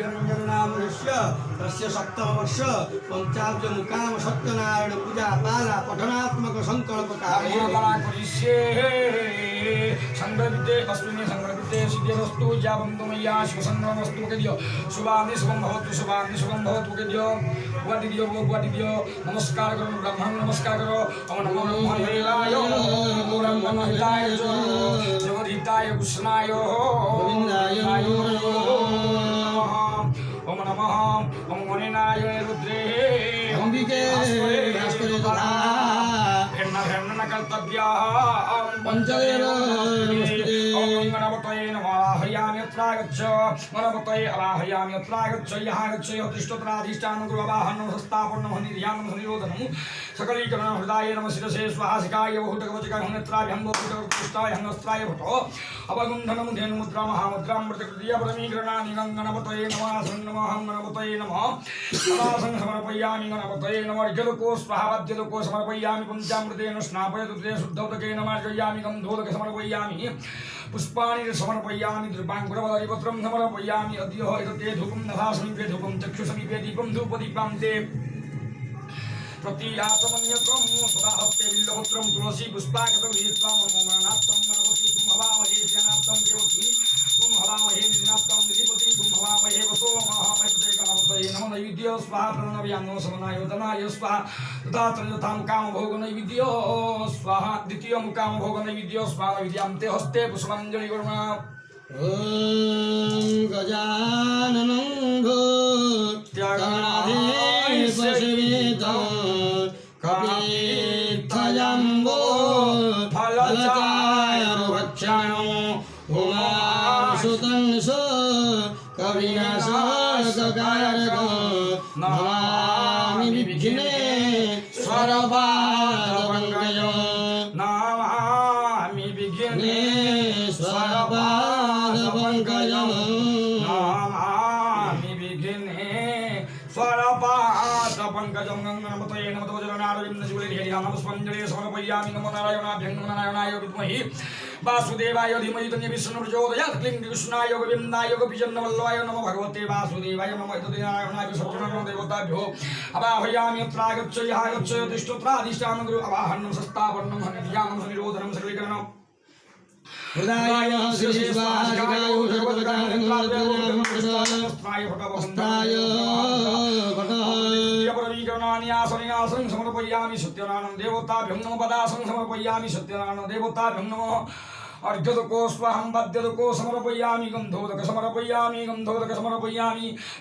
दिव्यरंजनामृष्य तस्य सप्तमवर्ष पंचाब्ज मुकाम सत्यनारायण पूजा पाला पठनात्मक संकल्प संग्रहिते अस्मिन् संग्रहिते सिद्धिरस्तु जावन्तु मय्या शिवसंग्रमस्तु केद्य शुभानि शुभं भवतु केद्य बुआदिद्य नमस्कार करो ब्राह्मण नमस्कार करो ओम नमो ब्रह्मदेवाय ओम ब्रह्महिताय जगद्हिताय कृष्णाय गोविन्दाय ओम नमः ओम गणेनाय रुद्रे अंबिके भास्करे तथा भिन्न कर्तव्याः पंचदेव ओम गणपतये नमः आह्वयामि अत्रागच्छ गणपतये आह्वयामि अत्रागच्छ यः गच्छ तिष्ठत्राधिष्ठानं गुरुवाहनं संस्थापनं हनिध्यानं हनिरोधनं सकलीकरणं हृदाय नमः शिरसे स्वाहासिकाय बहुतकवचकाय हनत्राभ्यं बहुतकवचकाय हनस्त्राय भटो अवगुण्ठनं धेनुमुद्रा महामुद्रां प्रतिकृत्य परमीकरणानि गणपतये नमः नमः गणपतये नमः समासं समर्पयामि गणपतये नमः जलको स्वाहा वद्यलको समर्पयामि पंचामृतेन स्नापयतु ते शुद्धोदकेन मार्जयामि गन्धोदक समर्पयामि पुष्पाणि समर्पयामि द्रुपाङ्कुरवदरिपत्रं समर्पयामि अद्य एतते धूपं नभा समीपे धूपं चक्षुसमीपे दीपं धूपदीपां ते प्रतीयातमन्यक्रम सदा हस्ते बिल्लपत्रं तुलसी पुष्पाकतं गृहीत्वा मनोमरणात्तं गणपति तुं हवामहे ज्ञानात्तं देवती तुं हवामहे निनात्तं निधिपति तुं हवामहे वसो महामैत्रे गणपतये नमः नैवेद्य स्वाहा प्रणव्यानो समनाय वदनाय स्वाहा तथा तथा कामभोग नैवेद्य स्वाहा द्वितीय कामभोग नैवेद्य स्वाहा नैवेद्यान्ते हस्ते पुष्पाञ्जलि कुर्मः ओम गजाननं भूत्यागाधीशविदं कपित्थजम्बो फलचारुभक्षणो उमासुतं स कविनाशकारकं नमामि विघ्नेश्वरपादपङ्कजं नमामि विघ्नेश्वरपादपङ्कजं नमामि विघ्नेश्वरपादपङ्कजं गङ्गणपतये नमः वज्रनारविन्दशूलहरिहरपुष्पाञ्जलिं समर्पयामि नमो नारायणाभ्यं नमो नारायणाय विद्महे वासुदेवाय धीमहि तन्नो विष्णुर्प्रचोदयात् क्लीं कृष्णाय गोविन्दाय गोपीचन्द्रवल्लभाय नमो भगवते वासुदेवाय नमो नारायणाय सत्यनारायण देवताभ्यो अवाहयामि अत्रागच्छ यः गच्छ तिष्ठत्राधिष्ठानं गुरु अवाहनं संस्थापनं हनिध्यानं हनिरोधनं सकलीकरणम् हृदाय श्रीस्वाहाय वस्त्राय परमीकरणानि आसनं समर्पयामि सत्यनारायण देवताभ्यं नमो पदासनं समर्पयामि सत्यनारायण देवताभ्यं नमः अर्घ्यदको स्वाहं वद्यदको समर्पयामि गन्धोदक समर्पयामि